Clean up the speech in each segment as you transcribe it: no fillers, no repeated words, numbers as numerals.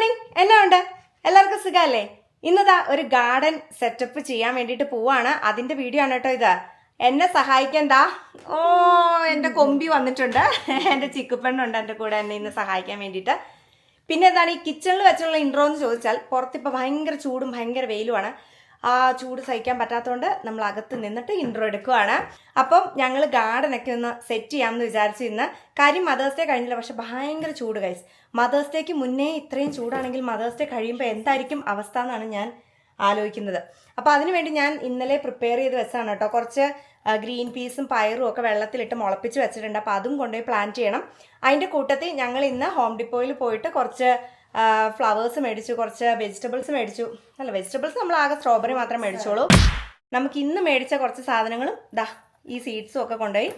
Morning. എന്നാ ഉണ്ട്? എല്ലാവർക്കും സുഖമല്ലേ? ഇന്നതാ ഒരു ഗാർഡൻ സെറ്റപ്പ് ചെയ്യാൻ വേണ്ടിയിട്ട് പോവാണ്. അതിന്റെ വീഡിയോ ആണ് കേട്ടോ ഇത്. എന്നെ സഹായിക്കണ്ട. ഓ, എൻ്റെ കൊമ്പി വന്നിട്ടുണ്ട്. എൻ്റെ ചിക്കുപ്പെണ്ണുണ്ട് എൻ്റെ കൂടെ എന്നെ ഇന്ന് സഹായിക്കാൻ വേണ്ടിയിട്ട്. പിന്നെ എന്താണ് ഈ കിച്ചണിൽ വെച്ചുള്ള ഇൻട്രോ എന്ന് ചോദിച്ചാൽ, പുറത്തിപ്പോൾ ഭയങ്കര ചൂടും ഭയങ്കര വെയിലുമാണ്. ആ ചൂട് സഹിക്കാൻ പറ്റാത്തതുകൊണ്ട് നമ്മൾ അകത്ത് നിന്നിട്ട് ഇൻട്രോ എടുക്കുവാണ്. അപ്പം ഞങ്ങൾ ഗാർഡനൊക്കെ ഒന്ന് സെറ്റ് ചെയ്യാമെന്ന് വിചാരിച്ചു. ഇന്ന് കാര്യം മദേഴ്സ് ഡേ കഴിഞ്ഞില്ല, പക്ഷെ ഭയങ്കര ചൂട് ഗൈസ്. മദേഴ്സ് ഡേക്ക് മുന്നേ ഇത്രയും ചൂടാണെങ്കിൽ മദേഴ്സ് ഡേ കഴിയുമ്പോൾ എന്തായിരിക്കും അവസ്ഥ എന്നാണ് ഞാൻ ആലോചിക്കുന്നത്. അപ്പോൾ അതിനുവേണ്ടി ഞാൻ ഇന്നലെ പ്രിപ്പയർ ചെയ്ത് വെച്ചാണ് കേട്ടോ. കുറച്ച് ഗ്രീൻ പീസും പയറും ഒക്കെ വെള്ളത്തിലിട്ട് മുളപ്പിച്ച് വെച്ചിട്ടുണ്ട്. അപ്പോൾ അതും കൊണ്ടുപോയി പ്ലാന്റ് ചെയ്യണം. അതിൻ്റെ കൂട്ടത്തിൽ ഞങ്ങൾ ഇന്ന് ഹോം ഡിപ്പോയിൽ പോയിട്ട് കുറച്ച് ഫ്ലവേഴ്സ് മേടിച്ചു, കുറച്ച് വെജിറ്റബിൾസ് മേടിച്ചു. അല്ല, വെജിറ്റബിൾസ് നമ്മൾ ആകെ സ്ട്രോബെറി മാത്രം മേടിച്ചോളൂ. നമുക്ക് ഇന്ന് മേടിച്ച കുറച്ച് സാധനങ്ങളും ഈ സീഡ്സും ഒക്കെ കൊണ്ടുപോയി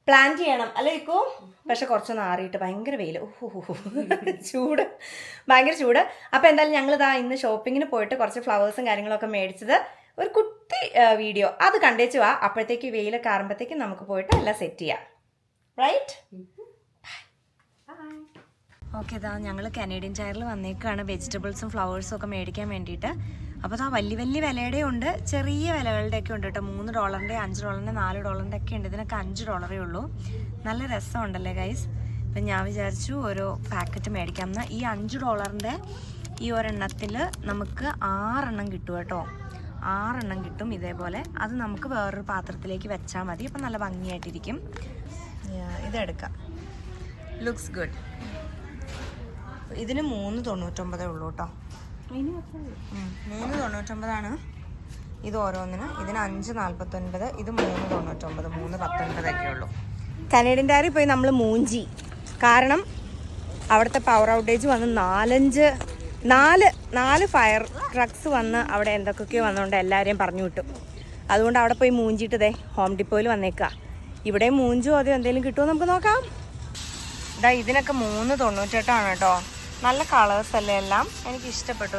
പ്ലാന്റ് ചെയ്യണം അല്ലേ ഇക്കോ? പക്ഷെ കുറച്ചൊന്ന് ആറിയിട്ട് ഭയങ്കര വെയിൽ, ചൂട്, ഭയങ്കര ചൂട്. അപ്പോൾ എന്തായാലും ഞങ്ങൾ ഇന്ന് ഷോപ്പിങ്ങിന് പോയിട്ട് കുറച്ച് ഫ്ലവേഴ്സും കാര്യങ്ങളൊക്കെ മേടിച്ചത് ഒരു കുട്ടി വീഡിയോ അത് കണ്ടേച്ചു വാ. അപ്പോഴത്തേക്ക് വെയിലൊക്കെ ആറുമ്പോഴത്തേക്കും നമുക്ക് പോയിട്ട് എല്ലാം സെറ്റ് ചെയ്യാം. റൈറ്റ്? ഓക്കെ, ഞങ്ങൾ കനേഡിയൻ ടയറിൽ വന്നേക്കാണ് വെജിറ്റബിൾസും ഫ്ലവേഴ്സും ഒക്കെ മേടിക്കാൻ വേണ്ടിയിട്ട്. അപ്പോൾ വലിയ വലിയ വിലയുടെ ഉണ്ട്, ചെറിയ വിലകളുടെയൊക്കെ ഉണ്ട് കേട്ടോ. $3, $5, $4 ഒക്കെ ഉണ്ട്. ഇതിനൊക്കെ $5 ഉള്ളൂ. നല്ല രസമുണ്ടല്ലേ ഗൈസ്? അപ്പം ഞാൻ വിചാരിച്ചു ഓരോ പാക്കറ്റ് മേടിക്കാമെന്ന്. ഈ $5 ഈ ഒരെണ്ണത്തിൽ നമുക്ക് 6 കിട്ടും കേട്ടോ. 6 കിട്ടും ഇതേപോലെ. അത് നമുക്ക് വേറൊരു പാത്രത്തിലേക്ക് വെച്ചാൽ മതി. അപ്പം നല്ല ഭംഗിയായിട്ടിരിക്കും. ഇതെടുക്കാം. Looks good. ഇതിന് $3.99 ഉള്ളൂ കേട്ടോ. 3.99 ഇത് ഓരോന്നിന്. ഇതിന് 5.49, ഇത് 3.99, 3.19 ഒക്കെ ഉള്ളൂ. കനേഡിയൻ ഡയറി പോയി നമ്മൾ മൂഞ്ചി. കാരണം അവിടുത്തെ പവർ ഔട്ടേജ് വന്ന് 4 ഫയർ ട്രക്സ് വന്ന് അവിടെ എന്തൊക്കെയോ വന്നുകൊണ്ട് എല്ലാവരെയും പറഞ്ഞു വിട്ടു. അതുകൊണ്ട് അവിടെ പോയി മൂഞ്ചിട്ട് ഹോം ഡിപ്പോയിൽ വന്നേക്കുക. ഇവിടെ മൂഞ്ചോ അതോ എന്തെങ്കിലും കിട്ടുമോ നമുക്ക് നോക്കാം. ഇതിനൊക്കെ 3.98 കേട്ടോ. നല്ല കളേഴ്സ് അല്ലേ എല്ലാം. എനിക്ക് ഇഷ്ടപ്പെട്ടു.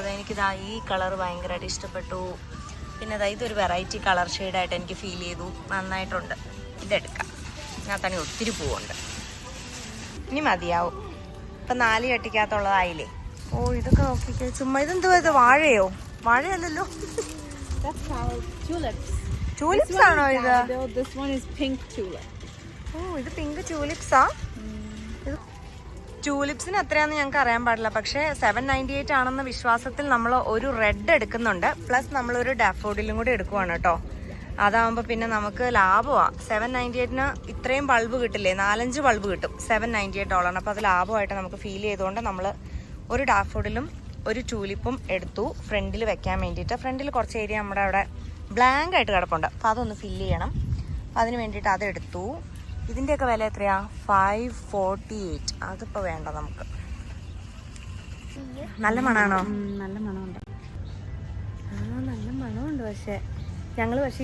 ഈ കളർ ഭയങ്കരമായിട്ട് ഇഷ്ടപ്പെട്ടു. പിന്നെ ഇതൊരു വെറൈറ്റി കളർ ഷെയ്ഡായിട്ട് എനിക്ക് ഫീൽ ചെയ്തു. നന്നായിട്ടുണ്ട്. ഇതെടുക്കാം. ഞാൻ തന്നെ ഒത്തിരി പൂവുണ്ട്. ഇനി മതിയാവും. ഇപ്പം 4 ചട്ടിക്കകത്തുള്ളതായില്ലേ. ഓ, ഇതൊക്കെ നോക്കിക്കേ. ചുമ്മാ ഇതെന്തോ ഇത്? വാഴയോ? വാഴയല്ലല്ലോ. ട്യൂലിപ്സ് ആണോ ഇത്? ഓ, ഇത് പിങ്ക് ട്യൂലിപ്സാ. ട്യൂലിപ്സിന് എത്രയാണെന്ന് ഞങ്ങൾക്ക് അറിയാൻ പാടില്ല. പക്ഷേ $7.98 ആണെന്ന വിശ്വാസത്തിൽ നമ്മൾ ഒരു റെഡ് എടുക്കുന്നുണ്ട്. പ്ലസ് നമ്മളൊരു ഡാഫോഡിലും കൂടി എടുക്കുവാണ് കേട്ടോ. അതാകുമ്പോൾ പിന്നെ നമുക്ക് ലാഭമാണ്. $7.98 ഇത്രയും ബൾബ് കിട്ടില്ലേ? 4-5 ബൾബ് കിട്ടും. $7.98. അപ്പോൾ അത് ലാഭമായിട്ട് നമുക്ക് ഫീൽ ചെയ്തുകൊണ്ട് നമ്മൾ ഒരു ഡാഫോഡിലും ഒരു ട്യൂലിപ്പും എടുത്തു ഫ്രണ്ടിൽ വെക്കാൻ വേണ്ടിയിട്ട്. ഫ്രണ്ടിൽ കുറച്ച് ഏരിയ നമ്മുടെ അവിടെ ബ്ലാങ്ക് ആയിട്ട് കിടപ്പുണ്ട്. അപ്പോൾ അതൊന്ന് ഫില്ല് ചെയ്യണം. അപ്പോൾ അതിന് വേണ്ടിയിട്ട് അതെടുത്തു. ഇതിൻ്റെയൊക്കെ വില എത്രയാ? $5.48. അതിപ്പോൾ വേണ്ട നമുക്ക്. നല്ല മണമാണോ? നല്ല മണമുണ്ട്. നല്ല മണമുണ്ട്. പക്ഷേ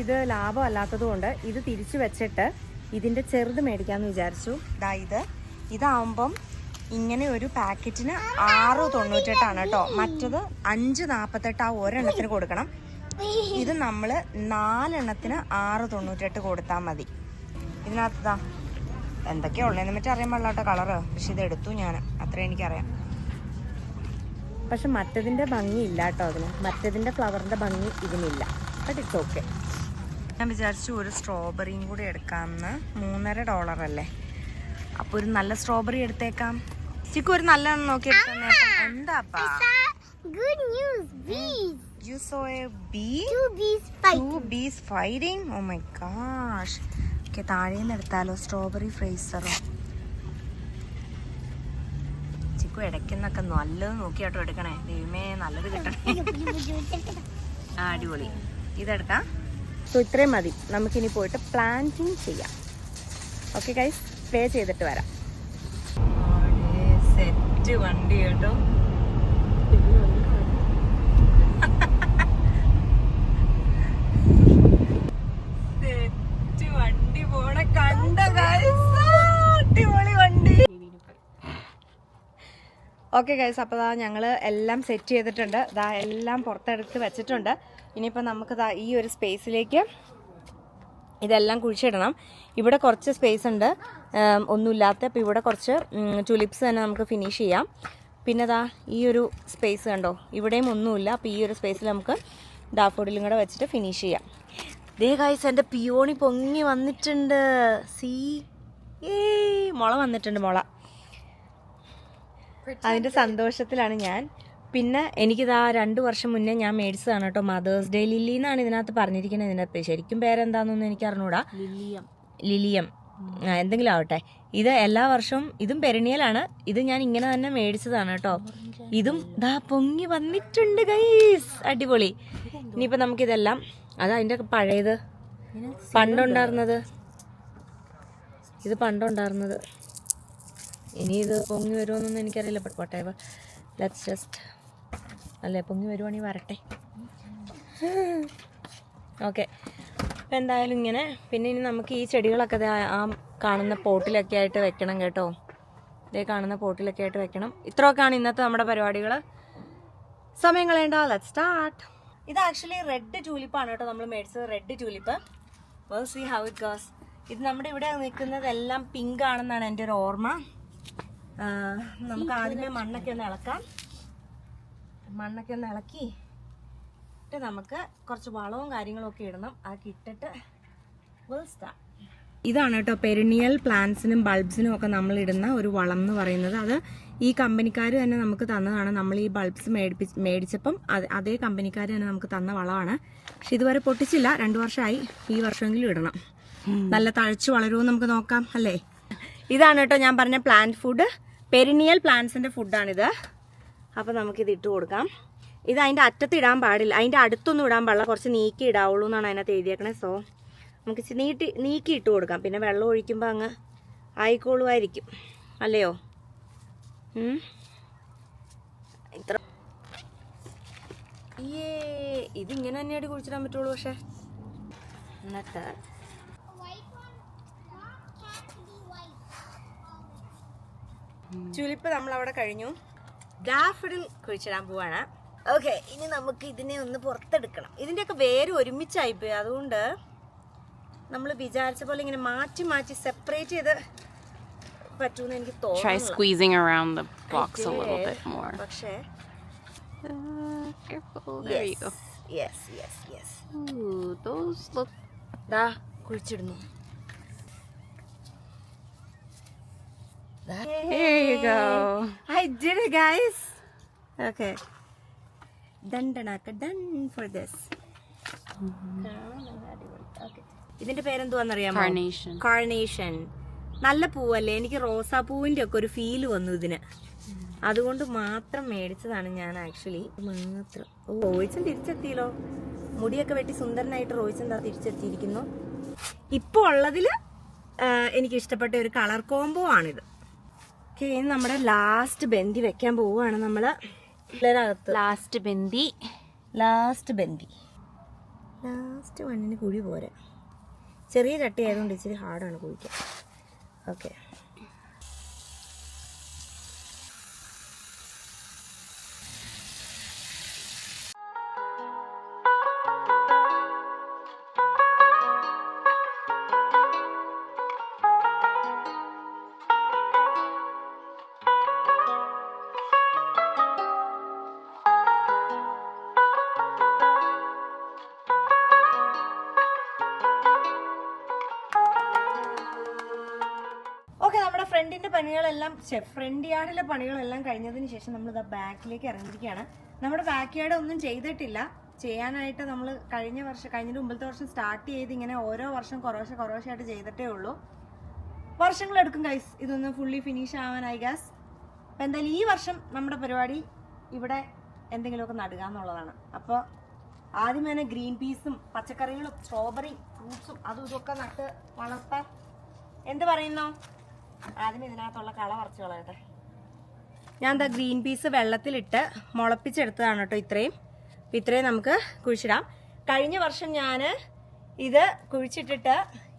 ഇത് ലാഭമല്ലാത്തത് കൊണ്ട് ഇത് തിരിച്ചു വെച്ചിട്ട് ഇതിൻ്റെ ചെറുത് മേടിക്കാമെന്ന് വിചാരിച്ചു. ഇതാവുമ്പം ഇങ്ങനെ ഒരു പാക്കറ്റിന് $6.98 കേട്ടോ. മറ്റത് $5.48 ഒരെണ്ണത്തിന് കൊടുക്കണം. ഇത് നമ്മൾ 4 എണ്ണത്തിന് $6.98 കൊടുത്താൽ മതി. ഇതിനകത്ത് എന്തൊക്കെയാ ഉള്ളതെന്ന് മറ്റേ അറിയാൻ പാടില്ല കേട്ടോ കളറ്. പക്ഷെ ഇതെടുത്തു ഞാൻ, അത്രയും എനിക്കറിയാം. പക്ഷെ മറ്റതിൻ്റെ ഭംഗി ഇല്ല കേട്ടോ. മറ്റതിൻ്റെ ഫ്ലവറിൻ്റെ ഭംഗി ഇതിനില്ല. But it's okay. ഞാൻ വിചാരിച്ചു ഒരു സ്ട്രോബെറിയും കൂടി എടുക്കാമെന്ന്. $3.50 അല്ലേ? അപ്പോൾ ഒരു നല്ല സ്ട്രോബെറി എടുത്തേക്കാം. ചിക്കു ഒരു നല്ല നോക്കി എടുത്തേ. എന്താപ്പാ? Good news, bees. You saw a bee? 2 bees fighting? Oh my gosh. Okay, താഴെ നിന്ന് എടുത്താലോ സ്ട്രോബെറി ഫ്രേസറോ? ചിക്കു ഇടയ്ക്കുന്നൊക്കെ നല്ലത് നോക്കിയാട്ടോ എടുക്കണേ. ദൈവമേ, നല്ലത് കിട്ടണേ. അടിപൊളി. ഇതെടുക്കാം. സോ ഇത്രയും മതി. നമുക്കിനി പോയിട്ട് പ്ലാന്റിങ് ചെയ്യാം. ഓക്കെ ഗൈസ്, പ്ലേ ചെയ്തിട്ട് വരാം. സെറ്റ് വണ്ടി കേട്ടോ. വണ്ടി പോണ കണ്ട അടിപൊളി വണ്ടി. ഓക്കെ ഗൈസ്, അപ്പോൾ ഞങ്ങൾ എല്ലാം സെറ്റ് ചെയ്തിട്ടുണ്ട്. എല്ലാം പുറത്തെടുത്ത് വെച്ചിട്ടുണ്ട്. ഇനിയിപ്പോൾ നമുക്ക് ഈ ഒരു സ്പേസിലേക്ക് ഇതെല്ലാം കുഴിച്ചിടണം. ഇവിടെ കുറച്ച് സ്പേസ് ഉണ്ട് ഒന്നുമില്ലാത്ത. അപ്പോൾ ഇവിടെ കുറച്ച് ടുലിപ്സ് തന്നെ നമുക്ക് ഫിനിഷ് ചെയ്യാം. പിന്നെ ദാ ഈ ഒരു സ്പേസ് കണ്ടോ, ഇവിടെയും ഒന്നുമില്ല. അപ്പോൾ ഈ ഒരു സ്പേസിൽ നമുക്ക് ഡാഫോഡിലും കൂടെ വെച്ചിട്ട് ഫിനിഷ് ചെയ്യാം. ദേ ഗൈസ്, എൻ്റെ പിയോണി പൊങ്ങി വന്നിട്ടുണ്ട്. മുള വന്നിട്ടുണ്ട്, മുള. അതിൻ്റെ സന്തോഷത്തിലാണ് ഞാൻ. പിന്നെ എനിക്കിതാ 2 വർഷം മുന്നേ ഞാൻ മേടിച്ചതാണ് കേട്ടോ. മദേഴ്സ് ഡേ ലില്ലി എന്നാണ് ഇതിനകത്ത് പറഞ്ഞിരിക്കുന്നത്. ഇതിനകത്ത് ശരിക്കും പേരെന്താണെന്നൊന്നും എനിക്ക് അറിഞ്ഞൂടാ. ലിലിയം എന്തെങ്കിലും ആവട്ടെ. ഇത് എല്ലാ വർഷവും, ഇതും പെരിണിയലാണ്. ഇത് ഞാൻ ഇങ്ങനെ തന്നെ മേടിച്ചതാണ് കേട്ടോ. ഇതും ദാ പൊങ്ങി വന്നിട്ടുണ്ട് ഗൈസ്, അടിപൊളി. ഇനിയിപ്പോൾ നമുക്കിതെല്ലാം, അതിൻ്റെ പഴയത് പണ്ടുണ്ടായിരുന്നത്, ഇത് പണ്ടുണ്ടായിരുന്നത്. ഇനി ഇത് പൊങ്ങി വരുമോന്നൊന്നും എനിക്കറിയില്ല. But what ever, let's just, അല്ലേ പൊങ്ങി വരുവാണെങ്കിൽ വരട്ടെ. ഓക്കെ, അപ്പം എന്തായാലും ഇങ്ങനെ. പിന്നെ ഇനി നമുക്ക് ഈ ചെടികളൊക്കെ ആ കാണുന്ന പോട്ടിലൊക്കെ ആയിട്ട് വെക്കണം കേട്ടോ. ഇതേ കാണുന്ന പോട്ടിലൊക്കെ ആയിട്ട് വെക്കണം. ഇത്രയൊക്കെയാണ് ഇന്നത്തെ നമ്മുടെ പരിപാടികൾ. സമയം കളയണ്ട, ലെറ്റ്സ് സ്റ്റാർട്ട്. ഇത് ആക്ച്വലി റെഡ് ട്യൂലിപ്പാണ് കേട്ടോ നമ്മൾ മേടിച്ചത്. Red tulip. Well see how it goes. ഇത് നമ്മുടെ ഇവിടെ നിൽക്കുന്നതെല്ലാം പിങ്ക് ആണെന്നാണ് എൻ്റെ ഒരു ഓർമ്മ. നമുക്ക് ആദ്യമേ മണ്ണൊക്കെ ഒന്ന് ഇളക്കാം. മണ്ണൊക്കെ ഒന്ന് ഇളക്കി ഇട്ട് നമുക്ക് കുറച്ച് വളവും കാര്യങ്ങളും ഒക്കെ ഇടണം. അതൊക്കെ ഇട്ടിട്ട് we'll start. ഇതാണ് കേട്ടോ പെരിനിയൽ പ്ലാന്റ്സിനും ബൾബ്സിനും ഒക്കെ നമ്മൾ ഇടുന്ന ഒരു വളം എന്ന് പറയുന്നത്. അത് ഈ കമ്പനിക്കാർ തന്നെ നമുക്ക് തന്നതാണ്. നമ്മൾ ഈ ബൾബ്സ് മേടിച്ചപ്പം അതേ കമ്പനിക്കാർ തന്നെ നമുക്ക് തന്ന വളമാണ്. പക്ഷെ ഇതുവരെ പൊട്ടിച്ചില്ല, 2 വർഷമായി. ഈ വർഷമെങ്കിലും ഇടണം. നല്ല തഴച്ചു വളരുമോ നമുക്ക് നോക്കാം, അല്ലേ? ഇതാണ് കേട്ടോ ഞാൻ പറഞ്ഞ പ്ലാന്റ് ഫുഡ്. പെരിനിയൽ പ്ലാന്റ്സിൻ്റെ ഫുഡാണിത്. അപ്പോൾ നമുക്കിത് ഇട്ട് കൊടുക്കാം. ഇത് അതിൻ്റെ അറ്റത്ത് ഇടാൻ പാടില്ല, അതിൻ്റെ അടുത്തൊന്നും ഇടാൻ പാടില്ല, കുറച്ച് നീക്കി ഇടാവുള്ളൂ എന്നാണ് അതിനകത്ത് എഴുതിയേക്കണേ. സോ നമുക്ക് നീക്കി ഇട്ട് കൊടുക്കാം. പിന്നെ വെള്ളം ഒഴിക്കുമ്പോൾ അങ്ങ് ആയിക്കോളുമായിരിക്കും, അല്ലയോ? ഇത്ര ഇതിങ്ങനെ തന്നെയായിട്ട് കുഴിച്ചിടാൻ പറ്റുള്ളൂ. പക്ഷേ എന്നിട്ട് ചുലിപ്പ് നമ്മളവിടെ കഴിഞ്ഞു. ഡാഫഡിൽ കുഴിച്ചിടാൻ പോവാണ്. ഓക്കെ, ഇനി നമുക്ക് ഇതിനെ ഒന്ന് പുറത്തെടുക്കണം. ഇതിൻ്റെയൊക്കെ വേര് ഒരുമിച്ചായിപ്പോയി. അതുകൊണ്ട് നമ്മൾ വിചാരിച്ച പോലെ ഇങ്ങനെ മാറ്റി മാറ്റി സെപ്പറേറ്റ് ചെയ്ത് പറ്റുമെന്ന് എനിക്ക് തോന്നുന്നു. Try squeezing around the box a little bit more. പക്ഷേ Careful. There you go. Yes. Ooh, those look. ദാ കുഴിച്ചിടുന്നു. There you go. I did it, guys. Okay. Done for this. Okay. ഇതിന്റെ പേരെന്തുവാന്നറിയാമോ? കാർണേഷൻ. നല്ല പൂവല്ലേ? എനിക്ക് റോസാപ്പൂവിന്റെ ഒക്കെ ഒരു ഫീല് വന്നു ഇതിന്. അതുകൊണ്ട് മാത്രം മേടിച്ചതാണ് ഞാൻ ആക്ച്വലി. മാത്രം. റോയിച്ചൻ തിരിച്ചെത്തിയല്ലോ. മുടിയൊക്കെ വെട്ടി സുന്ദരനായിട്ട് റോയിച്ചൻ എന്താ തിരിച്ചെത്തിയിരിക്കുന്നു. ഇപ്പോൾ ഉള്ളതിൽ എനിക്ക് ഇഷ്ടപ്പെട്ട ഒരു കളർ കോംബോ ആണിത്. ഓക്കെ, ഇനി നമ്മുടെ ലാസ്റ്റ് ബന്ദി വെക്കാൻ പോവുകയാണ് നമ്മൾ. Last bindi. ലാസ്റ്റ് മണ്ണിന് കുഴി പോരാ. ചെറിയ ചട്ടി ആയതുകൊണ്ട് ഇച്ചിരി ഹാർഡാണ് കുഴിക്കാൻ. ഓക്കെ, നമ്മുടെ ഫ്രണ്ടിന്റെ പണികളെല്ലാം ഫ്രണ്ട് യാർഡിലെ പണികളെല്ലാം കഴിഞ്ഞതിന് ശേഷം നമ്മൾ ഇതാ ബാക്കിലേക്ക് ഇറങ്ങിയിരിക്കുകയാണ്. നമ്മുടെ ബാക്ക് യാർഡ് ഒന്നും ചെയ്തിട്ടില്ല. ചെയ്യാനായിട്ട് നമ്മൾ കഴിഞ്ഞതിന് മുമ്പത്തെ വർഷം സ്റ്റാർട്ട് ചെയ്ത് ഇങ്ങനെ ഓരോ വർഷം കുറേശ്ശായിട്ട് ചെയ്തിട്ടേ ഉള്ളൂ. വർഷങ്ങളെടുക്കും ഗൈസ് ഇതൊന്ന് ഫുള്ളി ഫിനിഷ് ആവാൻ, ഐ ഗാസ്. അപ്പം എന്തായാലും ഈ വർഷം നമ്മുടെ പരിപാടി ഇവിടെ എന്തെങ്കിലുമൊക്കെ നടുക എന്നുള്ളതാണ്. അപ്പോൾ ആദ്യം തന്നെ ഗ്രീൻ പീസും പച്ചക്കറികളും സ്ട്രോബെറി ഫ്രൂട്ട്സും അതും ഇതൊക്കെ നട്ട് വളർത്താൻ എന്ത് പറയുന്നു. ആദ്യം ഇതിനകത്തുള്ള കള പറിച്ച് കളയട്ടെ. ഞാൻ എന്താ ഗ്രീൻ പീസ് വെള്ളത്തിലിട്ട് മുളപ്പിച്ചെടുത്തതാണ് കേട്ടോ ഇത്രയും. അപ്പം ഇത്രയും നമുക്ക് കുഴിച്ചിടാം. കഴിഞ്ഞ വർഷം ഞാൻ ഇത് കുഴിച്ചിട്ടിട്ട്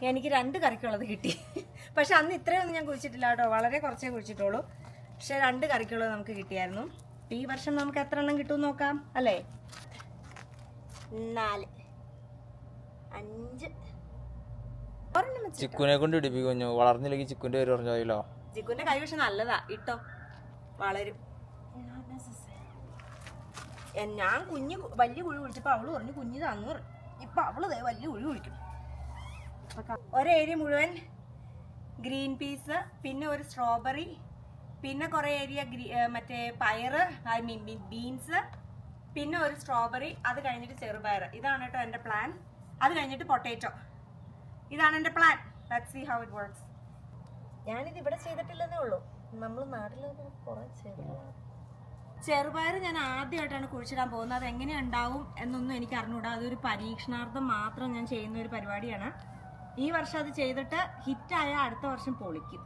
എനിക്ക് 2 കറിക്കുള്ളത് കിട്ടി. പക്ഷെ അന്ന് ഇത്രയൊന്നും ഞാൻ കുഴിച്ചിട്ടില്ല കേട്ടോ, വളരെ കുറച്ചേ കുഴിച്ചിട്ടുള്ളൂ. പക്ഷെ 2 കറിക്കുള്ളത് നമുക്ക് കിട്ടിയായിരുന്നു. ഈ വർഷം നമുക്ക് എത്ര എണ്ണം കിട്ടുമെന്ന് നോക്കാം, അല്ലേ? 4 5 ചിക്കുനെ കൊണ്ട് ഇടിപ്പിക്കുന്നു. വളർന്നില്ലെങ്കിൽ ചിക്കുന്റെ പേര് പറഞ്ഞല്ലോ. ചിക്കുന്റെ കൈ പക്ഷെ നല്ലതാ, ഇട്ടോ വളരും. ഞാൻ വലിയ കുഴി കുഴിച്ചപ്പോൾ അവള് പറഞ്ഞു കുഞ്ഞ് തന്നു പറഞ്ഞു. ഇപ്പൊ അവള് വലിയ കുഴി കുഴിക്കും. ഒരേരിയ മുഴുവൻ ഗ്രീൻ പീസ്, പിന്നെ ഒരു സ്ട്രോബെറി, പിന്നെ കുറെ ഏരിയ മറ്റേ പയറ്, ഐ മീൻ ബീൻസ്, പിന്നെ ഒരു സ്ട്രോബെറി, അത് കഴിഞ്ഞിട്ട് ചെറുപയർ. ഇതാണ് കേട്ടോ എൻ്റെ പ്ലാൻ. അത് കഴിഞ്ഞിട്ട് പൊട്ടാറ്റോ. ഇതാണ് എൻ്റെ plan. Let's see how it works. ഞാനിത് ഇവിടെ ചെയ്തിട്ടില്ലെന്നേ ഉള്ളൂ. നമ്മൾ നാട്ടിൽ ചെറുപയർ ഞാൻ ആദ്യമായിട്ടാണ് കുഴിച്ചിടാൻ പോകുന്നത്. അത് എങ്ങനെ ഉണ്ടാവും എന്നൊന്നും എനിക്ക് അറിഞ്ഞൂടാ. അതൊരു പരീക്ഷണാർത്ഥം മാത്രം ഞാൻ ചെയ്യുന്ന ഒരു പരിപാടിയാണ്. ഈ വർഷം അത് ചെയ്തിട്ട് ഹിറ്റായ അടുത്ത വർഷം പൊളിക്കും.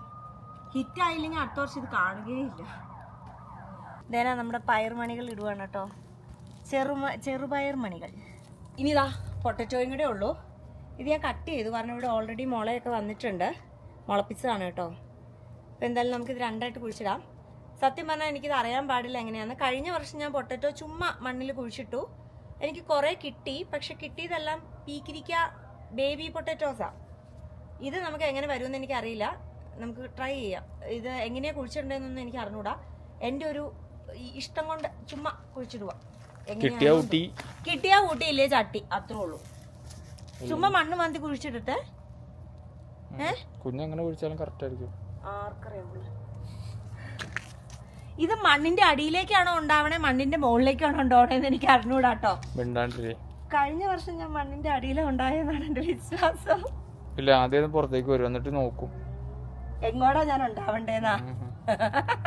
ഹിറ്റായില്ലെങ്കിൽ അടുത്ത വർഷം ഇത് കാണുകയില്ല. ഇതേനാ നമ്മുടെ പയർമണികൾ ഇടുവാണ് കേട്ടോ, ചെറുപയർ മണികൾ. ഇനി ഇതാ പൊട്ടറ്റോയും കൂടെ ഉള്ളൂ. ഇത് ഞാൻ കട്ട് ചെയ്തു, കാരണം ഇവിടെ ഓൾറെഡി മുളയൊക്കെ വന്നിട്ടുണ്ട്. മുളപ്പിച്ചതാണ് കേട്ടോ. അപ്പോൾ എന്തായാലും നമുക്കിത് രണ്ടായിട്ട് കുഴിച്ചിടാം. സത്യം പറഞ്ഞാൽ എനിക്കിത് അറിയാൻ പാടില്ല എങ്ങനെയാണ്. കഴിഞ്ഞ വർഷം ഞാൻ പൊട്ടറ്റോ ചുമ്മാ മണ്ണിൽ കുഴിച്ചിട്ടു. എനിക്ക് കുറേ കിട്ടി, പക്ഷെ കിട്ടിയതെല്ലാം പീക്കിരിക്ക ബേബി പൊട്ടറ്റോസാണ്. ഇത് നമുക്ക് എങ്ങനെ വരുമെന്ന് എനിക്കറിയില്ല. നമുക്ക് ട്രൈ ചെയ്യാം. ഇത് എങ്ങനെയാണ് കുഴിച്ചിടേണ്ടതെന്നൊന്നും എനിക്ക് അറിഞ്ഞൂടാ. എൻ്റെ ഒരു ഇഷ്ടം കൊണ്ട് ചുമ്മാ കുഴിച്ചിടുക. കിട്ടിയാ ഊട്ടിയില്ലേ ചട്ടി, അത്രേ ഉള്ളൂ. ചുമ്മാ മണ്ണ് മാന്തി കുഴിച്ചിട്ടിട്ട് കുഞ്ഞങ്ങനെ കുഴിച്ചാലും കറക്റ്റ് ആയിരിക്കും. ആർക്കറിയാം. ഇത് മണ്ണിന്റെ അടിയിലേക്കാണോ ഉണ്ടാവണേ മണ്ണിന്റെ മുകളിലേക്കാണോ ഉണ്ടാവണേന്ന് എനിക്ക് അറിഞ്ഞൂടാട്ടോ. കഴിഞ്ഞ വർഷം ഞാൻ മണ്ണിന്റെ അടിയിലാണ് ഉണ്ടായെന്നാണ് എന്റെ വിശ്വാസം. ഇല്ല, ആദ്യം പുറത്തേക്ക് വരും, എന്നിട്ട് നോക്കും എങ്ങോട്ടാ ഞാൻ ഉണ്ടാവണ്ടേന്നാ.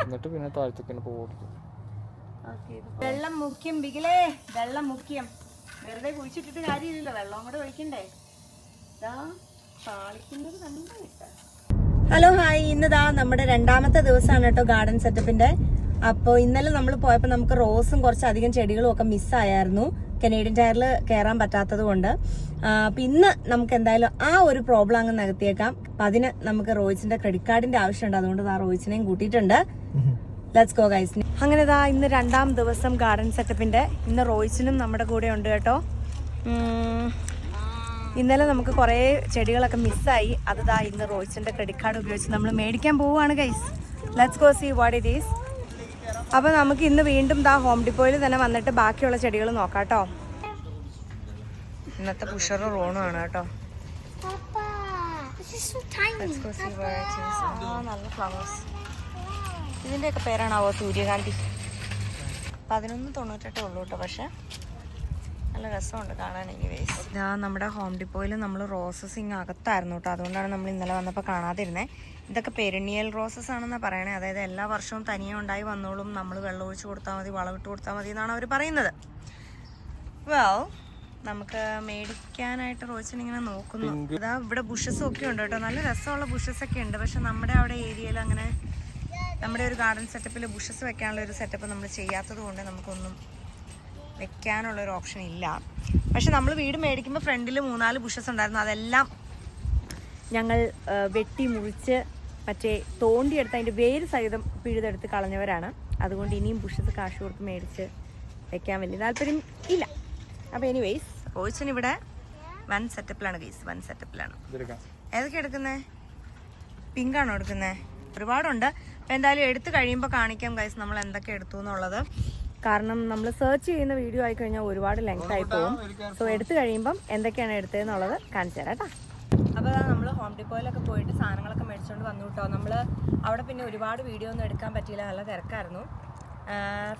എന്നിട്ട് പിന്നെ താഴത്തേക്ക് പോകും. വെള്ളം മുഖ്യം ബിഗിലേ, വെള്ളം മുഖ്യം. വെറുതെ കുഴിച്ചിട്ടിട്ട് കാര്യമില്ലല്ലോ, വെള്ളം കൂടെ ഒഴിക്കണ്ടേ. ഹലോ ഹായ്, ഇന്നതാ നമ്മുടെ രണ്ടാമത്തെ ദിവസമാണ് കേട്ടോ ഗാർഡൻ സെറ്റപ്പിന്റെ. അപ്പോൾ ഇന്നലെ നമ്മൾ പോയപ്പോൾ നമുക്ക് റോസും കുറച്ചധികം ചെടികളും ഒക്കെ മിസ്സായിരുന്നു, കനേഡിയൻ ടയറിൽ കയറാൻ പറ്റാത്തത് കൊണ്ട്. അപ്പം ഇന്ന് നമുക്ക് എന്തായാലും ആ ഒരു പ്രോബ്ലം അങ്ങ് നികത്തിയേക്കാം. അപ്പം അതിന് നമുക്ക് റോയിച്ചിന്റെ ക്രെഡിറ്റ് കാർഡിന്റെ ആവശ്യമുണ്ട്. അതുകൊണ്ട് ആ റോയിച്ചിനെയും കൂട്ടിയിട്ടുണ്ട്. Let's go guys. അങ്ങനെ ഇതാ ഇന്ന് രണ്ടാം ദിവസം ഗാർഡൻ സെറ്റപ്പിന്റെ. ഇന്ന് റോയിച്ചിനും നമ്മുടെ കൂടെ ഉണ്ട് കേട്ടോ. ഇന്നലെ നമുക്ക് കുറേ ചെടികളൊക്കെ മിസ്സായി. അതാ ഇന്ന് റോയിച്ചിന്റെ ക്രെഡിറ്റ് കാർഡ് ഉപയോഗിച്ച് നമ്മൾ മേടിക്കാൻ പോവുകയാണ് guys. Let's go see what it is. അപ്പോൾ നമുക്ക് ഇന്ന് വീണ്ടും ഹോം ഡിപ്പോയിൽ തന്നെ വന്നിട്ട് ബാക്കിയുള്ള ചെടികൾ നോക്കാം കേട്ടോ. ഇന്നത്തെ പുഷറും റോണും ആണ് കേട്ടോ. Papa, this is so tiny. നല്ല ഫ്ലവേഴ്സ്. ഇതിൻ്റെയൊക്കെ പേരാണാവോ സൂര്യകാന്തി. 11.98 ഉള്ളൂ കേട്ടോ, പക്ഷെ നല്ല രസമുണ്ട് കാണാൻ. എനിവേസ് ഇതാ നമ്മുടെ ഹോം ഡിപ്പോയിൽ നമ്മൾ റോസസ് ഇങ്ങ് അകത്തായിരുന്നു കേട്ടോ. അതുകൊണ്ടാണ് നമ്മൾ ഇന്നലെ വന്നപ്പോൾ കാണാതിരുന്നത്. ഇതൊക്കെ പെരിനിയൽ റോസസ് ആണെന്നാണ് പറയണേ. അതായത് എല്ലാ വർഷവും തനിയെ ഉണ്ടായി വന്നോളും, നമ്മൾ വെള്ളം ഒഴിച്ച് കൊടുത്താൽ മതി, വളമിട്ട് കൊടുത്താൽ മതി എന്നാണ് അവർ പറയുന്നത്. വെൽ, നമുക്ക് മേടിക്കാനായിട്ട് റോസിനിങ്ങനെ നോക്കുന്നു. ഇതാ ഇവിടെ ബുഷസും ഒക്കെ ഉണ്ട് കേട്ടോ, നല്ല രസമുള്ള ബുഷസ് ഒക്കെ ഉണ്ട്. പക്ഷെ നമ്മുടെ അവിടെ ഏരിയയിൽ അങ്ങനെ നമ്മുടെ ഒരു ഗാർഡൻ സെറ്റപ്പിൽ ബുഷസ് വെക്കാനുള്ള ഒരു സെറ്റപ്പ് നമ്മൾ ചെയ്യാത്തത് കൊണ്ട് നമുക്കൊന്നും വെക്കാനുള്ളൊരു ഓപ്ഷൻ ഇല്ല. പക്ഷെ നമ്മൾ വീട് മേടിക്കുമ്പോൾ ഫ്രണ്ടിൽ 3-4 ബുഷസ് ഉണ്ടായിരുന്നു. അതെല്ലാം ഞങ്ങൾ വെട്ടി മുറിച്ച് മറ്റേ തോണ്ടിയെടുത്ത് അതിൻ്റെ വേര് സഹിതം പിഴുതെടുത്ത് കളഞ്ഞവരാണ്. അതുകൊണ്ട് ഇനിയും ബുഷസ് കാശ് കൊടുത്ത് മേടിച്ച് വെക്കാൻ വലിയ താല്പര്യം ഇല്ല. അപ്പോൾ എനിവേയ്സ് റോയിച്ചൻ ഇവിടെ വൺ സെറ്റപ്പിലാണ് ഗൈസ്, വൺ സെറ്റപ്പിലാണ്. ഏതൊക്കെ എടുക്കുന്നത്? പിങ്കാണോ എടുക്കുന്നത്? ഒരുപാടുണ്ട്. അപ്പോൾ എന്തായാലും എടുത്ത് കഴിയുമ്പോൾ കാണിക്കാം ഗൈസ് നമ്മൾ എന്തൊക്കെ എടുത്തു എന്നുള്ളത്. കാരണം നമ്മൾ സെർച്ച് ചെയ്യുന്ന വീഡിയോ ആയി കഴിഞ്ഞാൽ ഒരുപാട് ലെങ്ത് ആയി പോകും. സോ എടുത്തു കഴിയുമ്പം എന്തൊക്കെയാണ് എടുത്തതെന്നുള്ളത് കാണിച്ചു തരാം കേട്ടോ. അപ്പോൾ നമ്മൾ ഹോം ഡിപ്പോയിലൊക്കെ പോയിട്ട് സാധനങ്ങളൊക്കെ മേടിച്ചുകൊണ്ട് വന്നു കേട്ടോ. നമ്മൾ അവിടെ പിന്നെ ഒരുപാട് വീഡിയോ ഒന്നും എടുക്കാൻ പറ്റിയില്ല, നല്ല തിരക്കായിരുന്നു.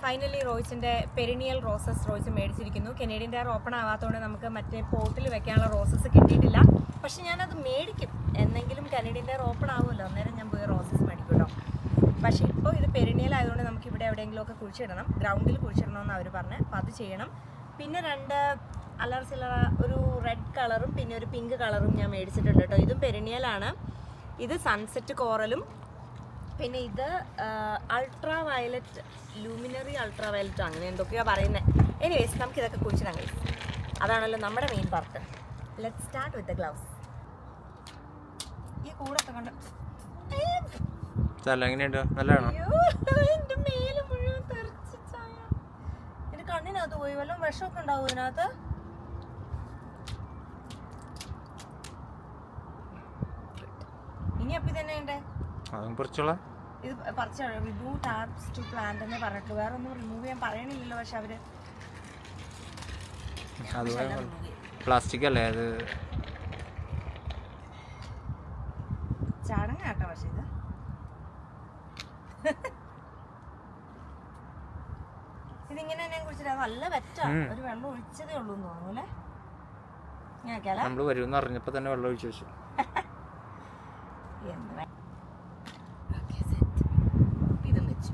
ഫൈനലി റോയ്സിൻ്റെ പെരിനിയൽ റോസസ് റോയ്സ് മേടിച്ചിരിക്കുന്നു. കനേഡിയൻ ടയർ ഓപ്പൺ ആവാത്തതുകൊണ്ട് നമുക്ക് മറ്റേ പോട്ടിൽ വെക്കാനുള്ള റോസസ് കിട്ടിയിട്ടില്ല. പക്ഷെ ഞാനത് മേടിക്കും, എന്നെങ്കിലും കനേഡിയൻ ടയർ ഓപ്പൺ ആവുമല്ലോ, അന്നേരം ഞാൻ പോയി റോസസ് മേടിക്കും കേട്ടോ. പക്ഷേ ഇപ്പോൾ ഇത് പെരിനിയൽ ആയതുകൊണ്ട് നമുക്ക് ഇവിടെ എവിടെയെങ്കിലുമൊക്കെ കുഴിച്ചിടണം, ഗ്രൗണ്ടിൽ കുഴിച്ചിടണമെന്ന് അവർ പറഞ്ഞത്. അപ്പോൾ അത് ചെയ്യണം. പിന്നെ 2 അല്ലറ ചില്ലറ ഒരു റെഡ് കളറും പിന്നെ ഒരു പിങ്ക് കളറും ഞാൻ മേടിച്ചിട്ടുണ്ട് കേട്ടോ. ഇതും പെരിനിയലാണ്. ഇത് സൺസെറ്റ് കോറലും പിന്നെ ഇത് ultra violet, luminary ultra violet, അങ്ങനെ എന്തൊക്കെയാണ് പറയുന്നത്. എനിവേസ് നമുക്ക് ഇതൊക്കെ കുഴിച്ചിടാൻ കഴിയും. അതാണല്ലോ നമ്മുടെ main part. Let's start with the gloves. ഈ കൂടൊക്കെ കണ്ട് എന്റെ മേല് മുഴുവൻ തെറിച്ച് ചായ. എന്റെ കണ്ണിനകത്ത് പോയി വല്ലതും വിഷമൊക്കെ ഉണ്ടാവും ഇതിനകത്ത്. ഇനി അപ്പൊ ഇതന്നെ ഉണ്ട്. ഇത് പറിച്ചാണ് റിമൂവ് ടാപ്സ് ടു പ്ലാന്റ് എന്ന് പറഞ്ഞിട്ട്. വേറെ ഒന്നും റിമൂവ് ചെയ്യാൻ പറയണില്ലല്ലോ, പക്ഷെ അവര് അതുപോലെ പ്ലാസ്റ്റിക് അല്ലേ അത്? ചടങ്ങാട്ടോ പക്ഷെ ഇത്. ഇതിങ്ങനെ തന്നെ കുറിച്ചിട്ട് നല്ല വെറ്റാ. ഒരു വെള്ളം ഒഴിച്ചതേ ഉള്ളൂ എന്ന് തോന്നുന്നു അല്ലേ? നമ്മള് വരുമെന്ന് അറിഞ്ഞപ്പോ തന്നെ വെള്ളം ഒഴിച്ചു വെച്ചു. ഇതും വെച്ചു.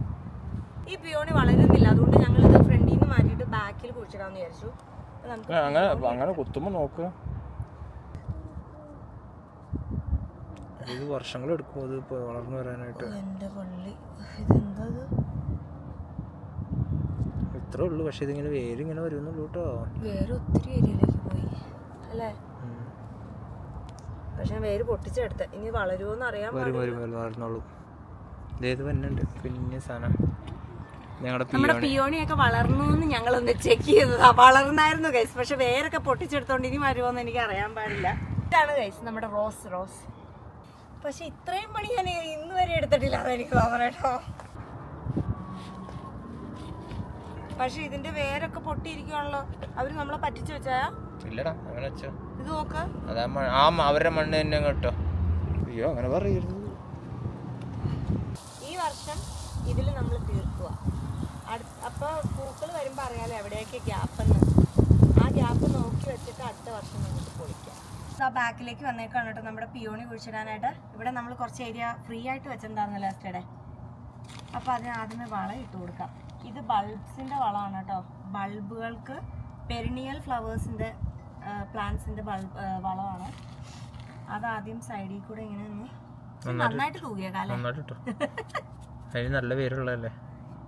ഈ പിയോണി വളരുന്നില്ല, അതുകൊണ്ട് ഞങ്ങൾ ഇത് ഫ്രണ്ടിൽ നിന്ന് മാറ്റിയിട്ട് ബാക്കിൽ കുഴിച്ചിടാന്ന് വിചാരിച്ചു. അങ്ങനെ കുത്തുമ്പോ നോക്കുക. ഇത് വർഷങ്ങളെടുക്കും അത് വളർന്നു വരാനായിട്ട്. എന്റെ പള്ളി, ഇതെന്താ ഇത്രേ ഉള്ളു. പക്ഷെ ഇതിങ്ങനെ വേരിങ്ങനെ വരുന്നുള്ളൂ കേട്ടോ. വേര് ഒത്തിരി ഏരിയയിലേക്ക് പോയി അല്ലേ? പക്ഷെ വേര് പൊട്ടിച്ചെടുത്ത്. ഇനി വളരുമോന്ന് അറിയാൻ വളർന്നോളൂ. ഇതേത് വന്നുണ്ട് പിന്നെ സാധനം. നമ്മുടെ പിയോണിയൊക്കെ വളർന്നു എന്ന് ഞങ്ങളൊന്ന് ചെക്ക് ചെയ്തതാ. വളർന്നായിരുന്നു ഗൈസ്, പക്ഷെ വേരൊക്കെ പൊട്ടിച്ചെടുത്തോണ്ട് ഇനി വരുമോന്ന് എനിക്ക് അറിയാൻ പാടില്ല. ഇതാണ് ഗൈസ് നമ്മുടെ റോസ്. പക്ഷെ ഇത്രയും പണി ഞാൻ ഇന്ന് വരെ എടുത്തിട്ടില്ല അതെനിക്ക് തോന്നണേട്ടോ. പക്ഷെ ഇതിന്റെ വേരൊക്കെ പൊട്ടിയിരിക്കുവാണല്ലോ. അവര് നമ്മളെ പറ്റിച്ചു വെച്ചാ? ഇല്ലടാ, അങ്ങനെ വെച്ചോ. ഇത് നോക്ക്, അവരുടെ മണ്ണ് തന്നെ കേട്ടോ. അയ്യോ അങ്ങനെ പറയരുത്. ഈ വർഷം ഇതിൽ നമ്മൾ തീർക്കുക. അപ്പൊ പൂക്കൾ വരുമ്പോ അറിയാലോ എവിടെയൊക്കെ ഗ്യാപ്പെന്ന്. ആ ഗ്യാപ്പ് നോക്കി വെച്ചിട്ട് അടുത്ത വർഷം നമുക്ക് പൊളിക്കാം. ആ ബാക്കിലേക്ക് വന്നേക്കാണ് കേട്ടോ നമ്മുടെ പിയോണി കുഴിച്ചിടാനായിട്ട്. ഇവിടെ നമ്മൾ കുറച്ച് ഏരിയ ഫ്രീ ആയിട്ട് വെച്ചിട്ടുണ്ടായിരുന്നു ലാസ്റ്റേടെ. അപ്പോൾ അതിന് ആദ്യമേ വളം ഇട്ട് കൊടുക്കാം. ഇത് ബൾബ്സിൻ്റെ വളമാണ് കേട്ടോ. ബൾബുകൾക്ക് പെരിനിയൽ ഫ്ലവേഴ്സിൻ്റെ പ്ലാന്റ്സിൻ്റെ വളമാണ്. അതാദ്യം സൈഡിൽ കൂടെ ഇങ്ങനെ നന്നായിട്ട് തൂകിയ കാലം. നല്ല പേരുള്ളതല്ലേ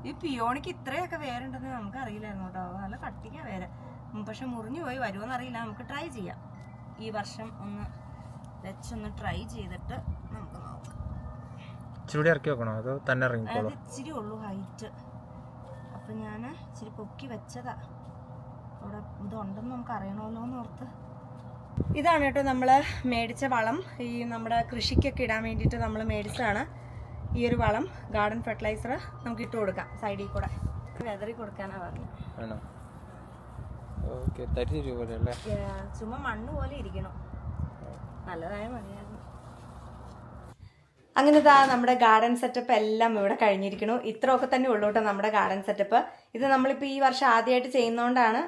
ഈ പിയോണിക്ക്. ഇത്രയൊക്കെ വേരുണ്ടെന്ന് നമുക്ക് അറിയില്ലായിരുന്നു കേട്ടോ. നല്ല കട്ടിക്കാ വേര്. പക്ഷെ മുറിഞ്ഞു പോയി വരുമോന്ന് അറിയില്ല. നമുക്ക് ട്രൈ ചെയ്യാം. ഈ വർഷം ഒന്ന് വെച്ചൊന്ന് ട്രൈ ചെയ്തിട്ട് നമുക്ക് നോക്കാം. ഇച്ചിരി ഇറക്കി വെക്കണോ അതോ തന്നെ ഇറങ്ങിക്കോളൂ? ഇച്ചിരി ഉള്ളൂ ഹൈറ്റ്. അപ്പം ഞാൻ ഇച്ചിരി പൊക്കി വെച്ചതാ. അവിടെ ഇതുണ്ടെന്ന് നമുക്ക് അറിയണമല്ലോ എന്ന് ഓർത്ത്. ഇതാണ് കേട്ടോ നമ്മൾ മേടിച്ച വളം. ഈ നമ്മുടെ കൃഷിക്കൊക്കെ ഇടാൻ വേണ്ടിയിട്ട് നമ്മൾ മേടിച്ചതാണ് ഈ ഒരു വളം. ഗാർഡൻ ഫെർട്ടിലൈസർ നമുക്ക് ഇട്ട് കൊടുക്കാം സൈഡിൽ കൂടെ. വെതറി കൊടുക്കാനാ പറഞ്ഞു. ചുമ്മാ മണ്ണ് പോലെ ഇരിക്കണം. നല്ലതായ മതിയായിരുന്നു. അങ്ങനെതാ നമ്മുടെ ഗാർഡൻ സെറ്റപ്പ് എല്ലാം ഇവിടെ കഴിഞ്ഞിരിക്കുന്നു. ഇത്രയൊക്കെ തന്നെ ഉള്ളൂ കേട്ടോ നമ്മുടെ ഗാർഡൻ സെറ്റപ്പ്. ഇത് നമ്മളിപ്പോൾ ഈ വർഷം ആദ്യമായിട്ട് ചെയ്യുന്നതുകൊണ്ടാണ്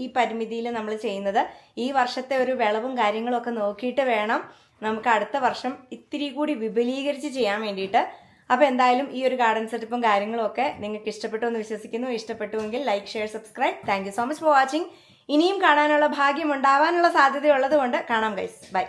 ഈ പരിമിതിയിൽ നമ്മൾ ചെയ്യുന്നത്. ഈ വർഷത്തെ ഒരു വിളവും കാര്യങ്ങളും ഒക്കെ നോക്കിയിട്ട് വേണം നമുക്ക് അടുത്ത വർഷം ഇത്തിരി കൂടി വിപുലീകരിച്ച് ചെയ്യാൻ വേണ്ടിയിട്ട്. അപ്പോൾ എന്തായാലും ഈ ഒരു ഗാർഡൻ സെറ്റപ്പും കാര്യങ്ങളും ഒക്കെ നിങ്ങൾക്ക് ഇഷ്ടപ്പെട്ടു എന്ന് വിശ്വസിക്കുന്നു. ഇഷ്ടപ്പെട്ടുവെങ്കിൽ like, share, subscribe. Thank you so much for watching. ഇനിയും കാണാനുള്ള ഭാഗ്യം ഉണ്ടാവാനുള്ള സാധ്യതയുള്ളത് കൊണ്ട് കാണാം ഗൈസ്. ബൈ.